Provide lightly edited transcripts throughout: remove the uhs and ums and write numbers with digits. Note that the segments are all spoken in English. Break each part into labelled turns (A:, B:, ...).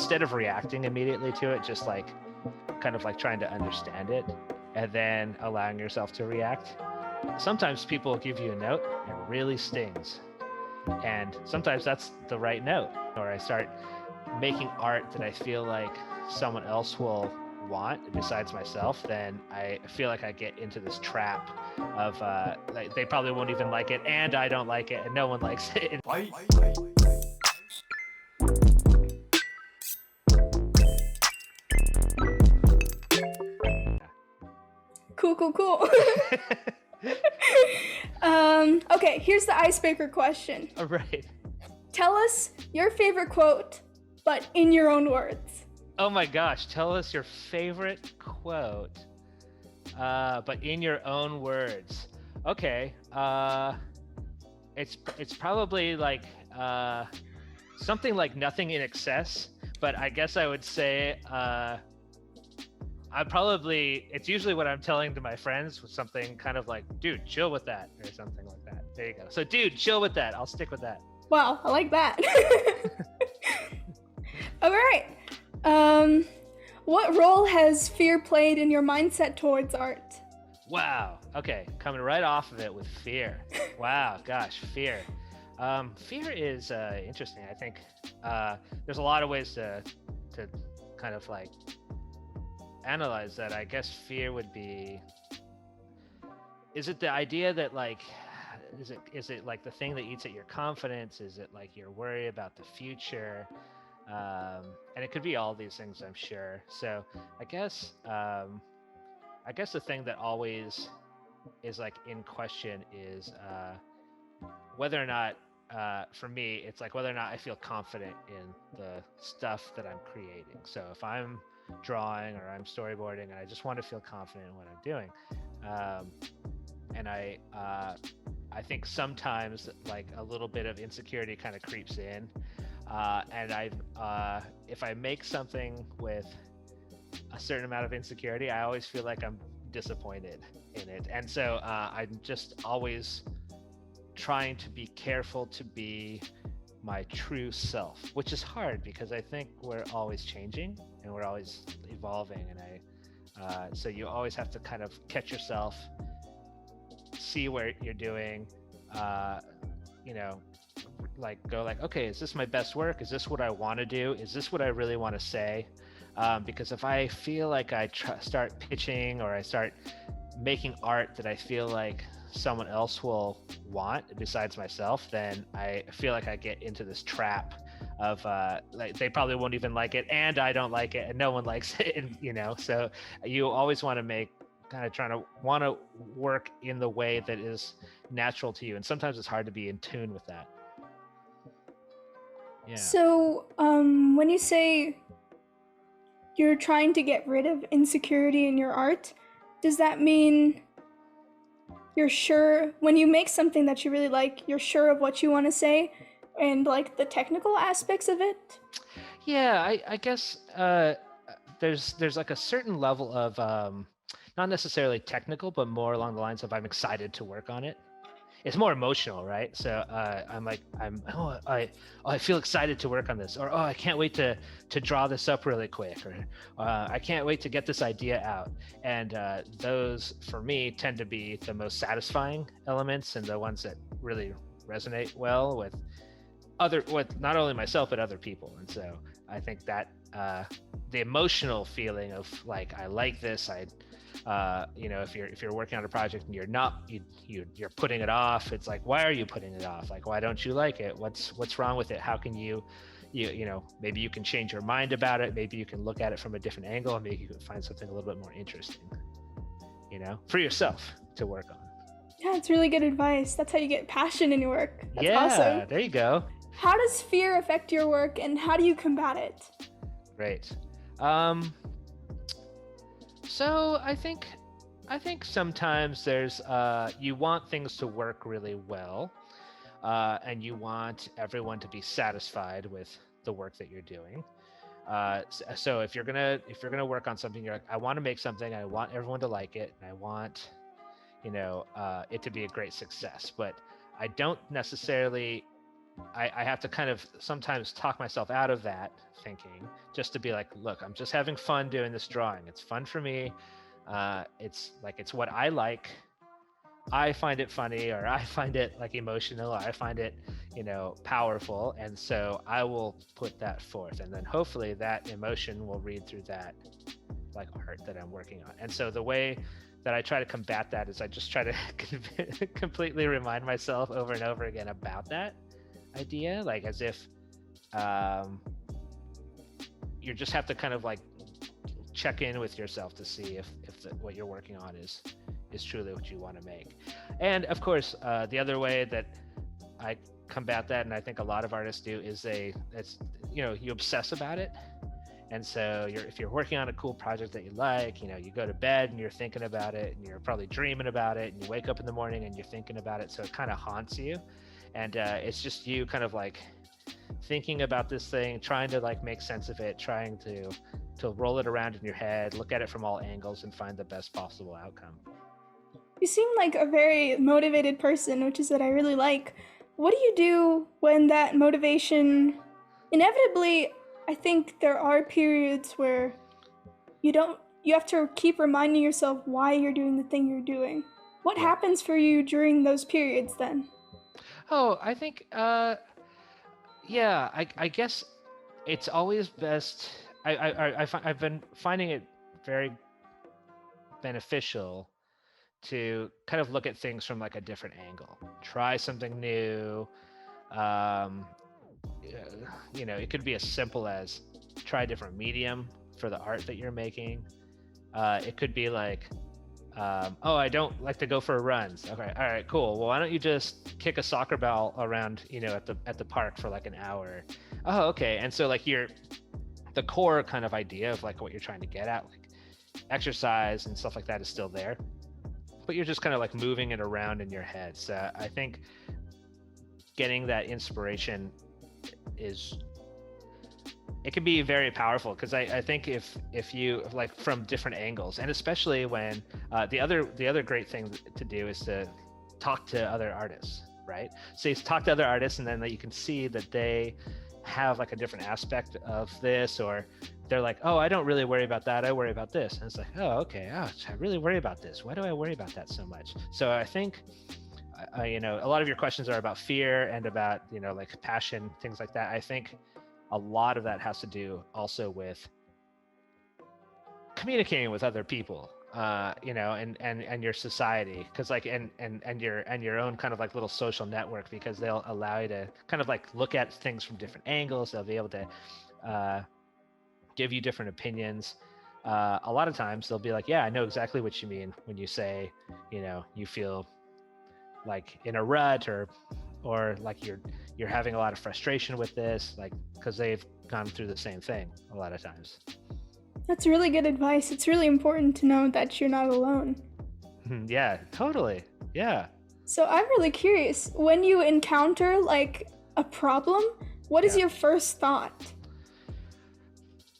A: instead of reacting immediately to it, just like kind of like trying to understand it and then allowing yourself to react. Sometimes people give you a note and it really stings. And sometimes that's the right note. Or I start making art that I feel like someone else will want besides myself, then I feel like I get into this trap of like they probably won't even like it, and I don't like it, and no one likes it.
B: Cool. Okay, here's the icebreaker question.
A: All right.
B: Tell us your favorite quote, but in your own words.
A: Oh my gosh, tell us your favorite quote, but in your own words. Okay, it's probably like something like nothing in excess, but I guess I would say it's usually what I'm telling to my friends with something kind of like, dude, chill with that, or something like that. There you go. So dude, chill with that. I'll stick with that.
B: Wow, I like that. All right. What role has fear played in your mindset towards art?
A: Wow. Okay, coming right off of it with fear. Wow, gosh, fear. Fear is interesting. I think there's a lot of ways to kind of like analyze that. I guess fear would be, is it the idea that like, is it like the thing that eats at your confidence? Is it like your worry about the future? And it could be all these things, I'm sure. So I guess the thing that always is like in question is whether or not, for me, it's like whether or not I feel confident in the stuff that I'm creating. So if I'm drawing or I'm storyboarding and I just want to feel confident in what I'm doing, and I think sometimes like a little bit of insecurity kind of creeps in, and if I make something with a certain amount of insecurity, I always feel like I'm disappointed in it, and so I'm just always trying to be careful to be my true self, which is hard because I think we're always changing and we're always evolving, and so you always have to kind of catch yourself, see where you're doing, like go like, okay, is this my best work? Is this what I want to do? Is this what I really want to say? Because if I feel like I start pitching or I start making art that I feel like someone else will want besides myself, then I feel like I get into this trap of like they probably won't even like it, and I don't like it, and no one likes it, and so you always want to make kind of trying to want to work in the way that is natural to you, and sometimes it's hard to be in tune with that. Yeah.
B: So when you say you're trying to get rid of insecurity in your art, does that mean you're sure when you make something that you really like, you're sure of what you want to say and like the technical aspects of it?
A: Yeah, I guess there's like a certain level of not necessarily technical, but more along the lines of I'm excited to work on it. It's more emotional, right? So I feel excited to work on this, or I can't wait to draw this up really quick, or I can't wait to get this idea out. And those for me tend to be the most satisfying elements and the ones that really resonate well with not only myself but other people. And so I think that the emotional feeling of like I like this, if you're working on a project and you're putting it off, it's like, why are you putting it off? Like, why don't you like it? What's wrong with it? How can you maybe you can change your mind about it. Maybe you can look at it from a different angle, and maybe you can find something a little bit more interesting, for yourself to work on.
B: Yeah, it's really good advice. That's how you get passion in your work. That's awesome.
A: There you go.
B: How does fear affect your work, and how do you combat it?
A: Great. So I think sometimes there's you want things to work really well, and you want everyone to be satisfied with the work that you're doing. So if you're gonna work on something, you're like, I want to make something, I want everyone to like it, and I want it to be a great success. But I don't necessarily I have to kind of sometimes talk myself out of that thinking, just to be like, look, I'm just having fun doing this drawing. It's fun for me. It's like, it's what I like. I find it funny, or I find it like emotional, or I find it, powerful. And so I will put that forth. And then hopefully that emotion will read through that like art that I'm working on. And so the way that I try to combat that is I just try to completely remind myself over and over again about that idea, like as if you just have to kind of like check in with yourself to see if what you're working on is truly what you want to make. And of course, the other way that I combat that, and I think a lot of artists do, is you obsess about it. And so if you're working on a cool project that you like, you go to bed and you're thinking about it, and you're probably dreaming about it, and you wake up in the morning and you're thinking about it. So it kind of haunts you. And it's just you kind of like thinking about this thing, trying to like make sense of it, trying to roll it around in your head, look at it from all angles, and find the best possible outcome.
B: You seem like a very motivated person, which is what I really like. What do you do when that motivation, inevitably, I think there are periods where you have to keep reminding yourself why you're doing the thing you're doing. What happens for you during those periods then?
A: Oh, I think, I guess it's always best. I've been finding it very beneficial to kind of look at things from like a different angle, try something new. It could be as simple as try a different medium for the art that you're making. It could be like, I don't like to go for runs. Okay, all right, cool. Well, why don't you just kick a soccer ball around, at the park for like an hour? Oh, okay. And so like the core kind of idea of like what you're trying to get at, like exercise and stuff like that, is still there, but you're just kind of like moving it around in your head. So I think getting that inspiration it can be very powerful, because I think if you like from different angles, and especially when the other great thing to do is to talk to other artists, right? So you talk to other artists, and then you can see that they have like a different aspect of this, or they're like, oh, I don't really worry about that, I worry about this. And it's like, oh, okay, I really worry about this. Why do I worry about that so much? So I think a lot of your questions are about fear and about like passion, things like that. I think a lot of that has to do also with communicating with other people, and your society, because like and your own kind of like little social network, because they'll allow you to kind of like look at things from different angles. They'll be able to give you different opinions. A lot of times they'll be like, yeah, I know exactly what you mean when you say, you feel like in a rut, or like you're having a lot of frustration with this, like, because they've gone through the same thing a lot of times.
B: That's really good advice. It's really important to know that you're not alone.
A: Yeah, totally. Yeah.
B: So I'm really curious, when you encounter like a problem, what is your first thought?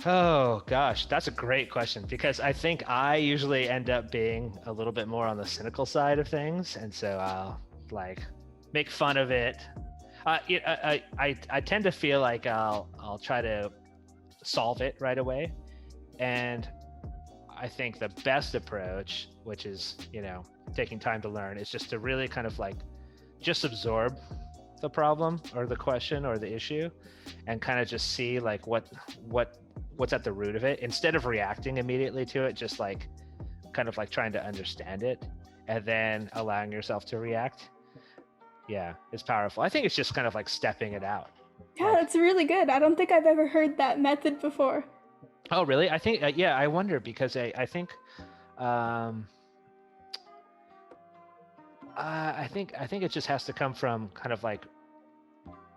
A: Oh gosh, that's a great question, because I think I usually end up being a little bit more on the cynical side of things, and so I'll like make fun of it. I tend to feel like I'll try to solve it right away, and I think the best approach, which is taking time to learn, is just to really kind of like just absorb the problem or the question or the issue, and kind of just see like what's at the root of it, instead of reacting immediately to it. Just like kind of like trying to understand it and then allowing yourself to react. Yeah, it's powerful. I think it's just kind of like stepping it out.
B: Yeah, that's really good. I don't think I've ever heard that method before.
A: Oh, really? I think, I wonder, because I think, I think it just has to come from kind of like,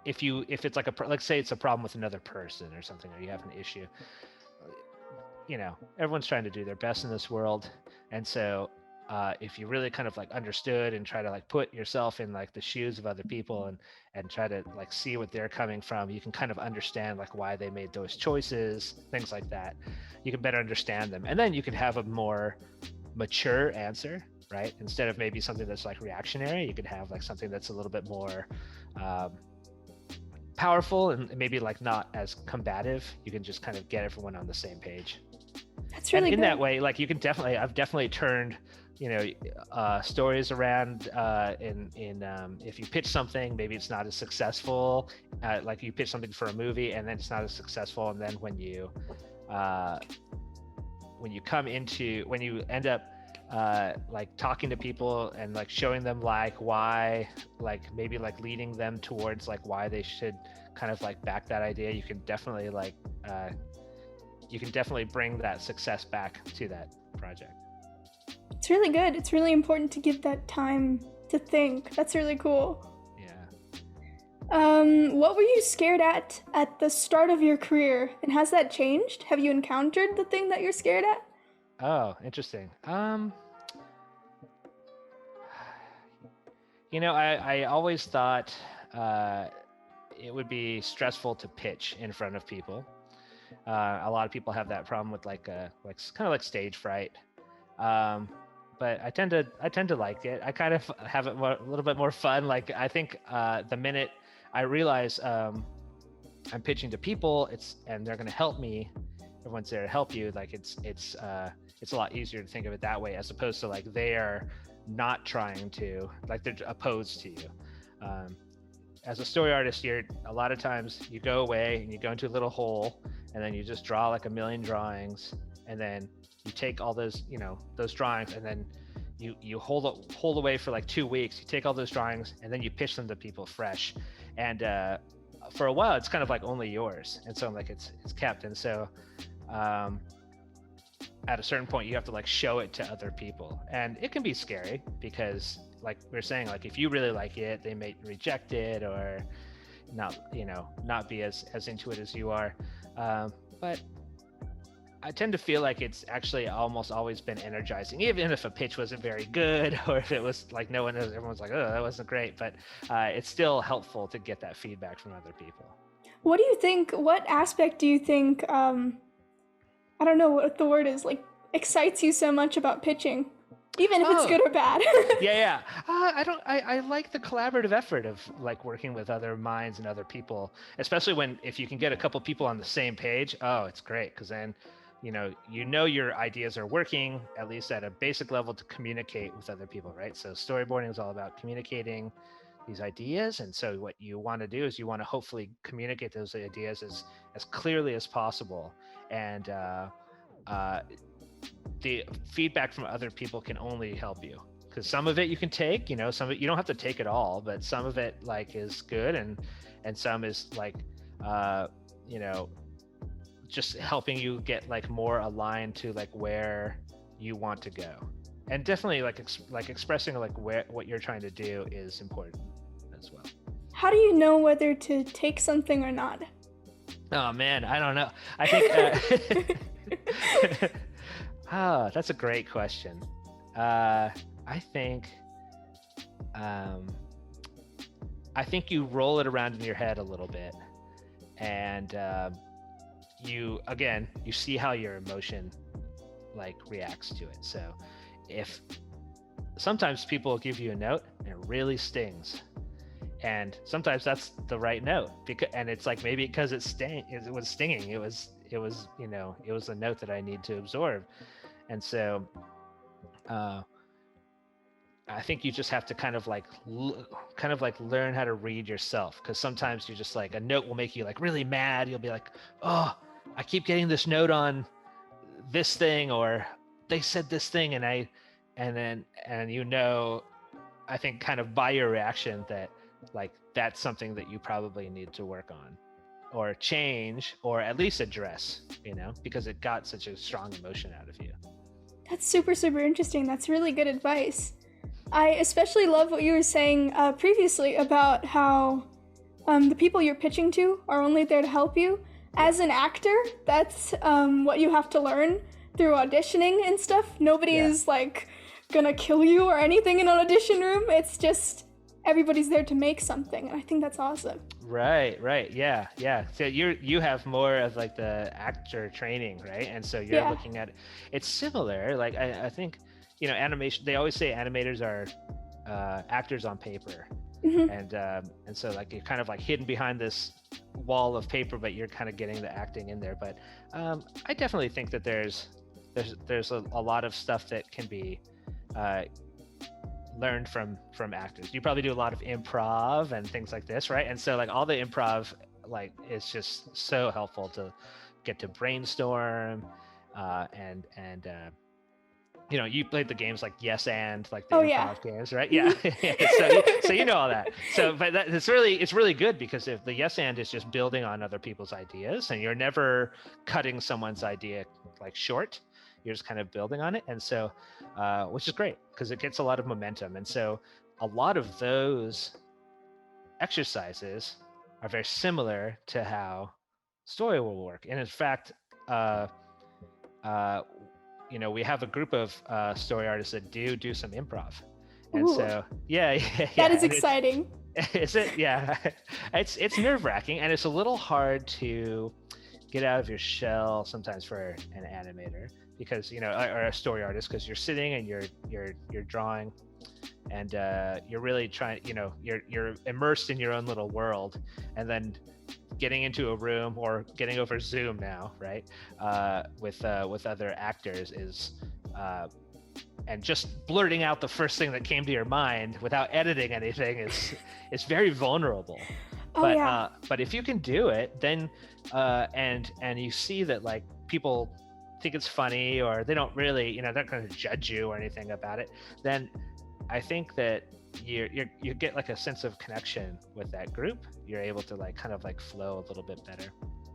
A: if it's like like say it's a problem with another person or something, or you have an issue, everyone's trying to do their best in this world. And so if you really kind of like understood and try to like put yourself in like the shoes of other people, and try to like see what they're coming from, you can kind of understand like why they made those choices, things like that. You can better understand them, and then you can have a more mature answer, right? Instead of maybe something that's like reactionary, you could have like something that's a little bit more powerful and maybe like not as combative. You can just kind of get everyone on the same page.
B: That's really
A: and in
B: good.
A: that way, like you can definitely, I've definitely turned, stories around if you pitch something, maybe it's not as successful, like you pitch something for a movie and then it's not as successful, and then when you end up like talking to people and like showing them like why, like maybe like leading them towards like why they should kind of like back that idea, you can definitely bring that success back to that project.
B: It's really good. It's really important to give that time to think. That's really cool.
A: Yeah.
B: What were you scared at the start of your career, and has that changed? Have you encountered the thing that you're scared at?
A: Oh, interesting. I always thought it would be stressful to pitch in front of people. A lot of people have that problem with like kind of like stage fright. But I tend to like it. I kind of have it a little bit more fun. Like I think the minute I realize I'm pitching to people, and they're going to help me, everyone's there to help you. Like it's a lot easier to think of it that way, as opposed to like they are not trying to, like they're opposed to you. As a story artist, a lot of times you go away and you go into a little hole, and then you just draw like a million drawings, and then you take all those drawings, and then you hold away for like 2 weeks. You take all those drawings and then you pitch them to people fresh, and for a while it's kind of like only yours, and so like it's kept. And so at a certain point you have to like show it to other people, and it can be scary because like we were saying, like if you really like it, they may reject it or not be as into it as you are. But I tend to feel like it's actually almost always been energizing, even if a pitch wasn't very good, or if it was like everyone's like, oh, that wasn't great, but it's still helpful to get that feedback from other people.
B: What do you think, what aspect do you think, I don't know what the word is, like excites you so much about pitching? Even if it's good or bad.
A: Yeah. I like the collaborative effort of like working with other minds and other people, especially if you can get a couple people on the same page. Oh, it's great, because then your ideas are working, at least at a basic level, to communicate with other people, right? So storyboarding is all about communicating these ideas, and so what you want to do is you want to hopefully communicate those ideas as clearly as possible, and the feedback from other people can only help you, because some of it you can take, some of it you don't have to take it all, but some of it like is good, and some is like just helping you get like more aligned to like where you want to go. And definitely like expressing like what you're trying to do is important as well.
B: How do you know whether to take something or not?
A: Oh man, I don't know. I think that's a great question. I think you roll it around in your head a little bit, and you see how your emotion like reacts to it. So if sometimes people give you a note and it really stings, and sometimes that's the right note, and it's like maybe because it was stinging, it was a note that I need to absorb. And so I think you just have to kind of like learn how to read yourself, because sometimes you're just like, a note will make you like really mad. You'll be like, oh, I keep getting this note on this thing, or they said this thing, and I think kind of by your reaction that like that's something that you probably need to work on or change, or at least address, because it got such a strong emotion out of you.
B: That's super, super interesting. That's really good advice. I especially love what you were saying previously about how the people you're pitching to are only there to help you. As an actor, that's what you have to learn through auditioning and stuff. Nobody is like gonna kill you or anything in an audition room. It's just everybody's there to make something, and I think that's awesome. Right,
A: yeah. So you have more of like the actor training, right? And so you're looking at it's similar. Like I think animation. They always say animators are actors on paper, And so like you're kind of like hidden behind this wall of paper, but you're kind of getting the acting in there. But I definitely think that there's a lot of stuff that can be learned from actors. You probably do a lot of improv and things like this, right? And so like all the improv like is just so helpful to get to brainstorm and you know, you played the games like Yes and like the improv games, right? Yeah. so you know all that. So but it's really good, because if the Yes and is just building on other people's ideas, and you're never cutting someone's idea like short, you're just kind of building on it. And so which is great, because it gets a lot of momentum. And so a lot of those exercises are very similar to how story will work. And in fact, you know, we have a group of story artists that do some improv. And so
B: that is exciting.
A: Is it? Yeah. It's nerve-wracking, and it's a little hard to get out of your shell sometimes for an animator, because, you know, or a story artist, because you're sitting and you're drawing, and you're really trying, you know, you're immersed in your own little world, and then getting into a room or getting over Zoom now, right? With other actors is and just blurting out the first thing that came to your mind without editing anything is very vulnerable. But if you can do it, then and you see that like people think it's funny, or they don't really, you know, they're not going to judge you or anything about it, then I think that you get like a sense of connection with that group. You're able to like kind of like flow a little bit better.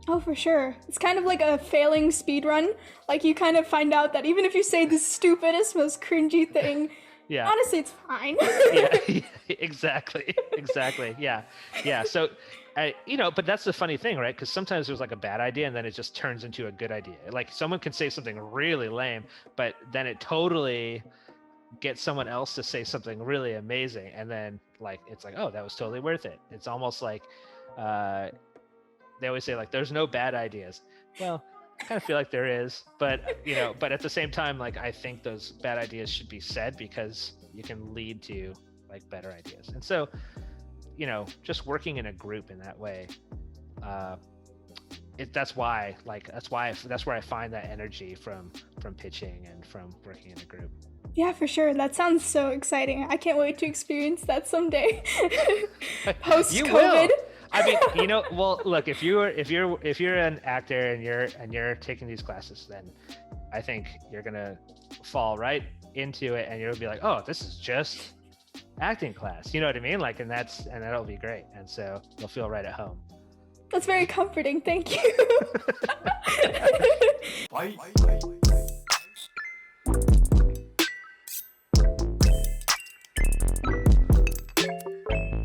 B: Oh, for sure. It's kind of like a failing speed run. Like you kind of find out that even if you say the stupidest, most cringy thing, honestly, it's fine.
A: Exactly. Yeah. So, you know, but that's the funny thing, right? Because sometimes there's like a bad idea, and then it just turns into a good idea. Like someone can say something really lame, but then it totally get someone else to say something really amazing, and then like it's like, oh, that was totally worth it. It's almost like they always say like there's no bad ideas. Well, I kind of feel like there is, but you know, but at the same time, like I think those bad ideas should be said, because you can lead to like better ideas. And so, you know, just working in a group in that way, that's where I find that energy from pitching and from working in a group.
B: Yeah, for sure. That sounds so exciting. I can't wait to experience that someday. Post-COVID.
A: I mean, you know, well, look, if you're an actor and you're taking these classes, then I think you're gonna fall right into it, and you'll be like, oh, this is just acting class. You know what I mean? Like, and that'll be great. And so you'll feel right at home.
B: That's very comforting. Thank you.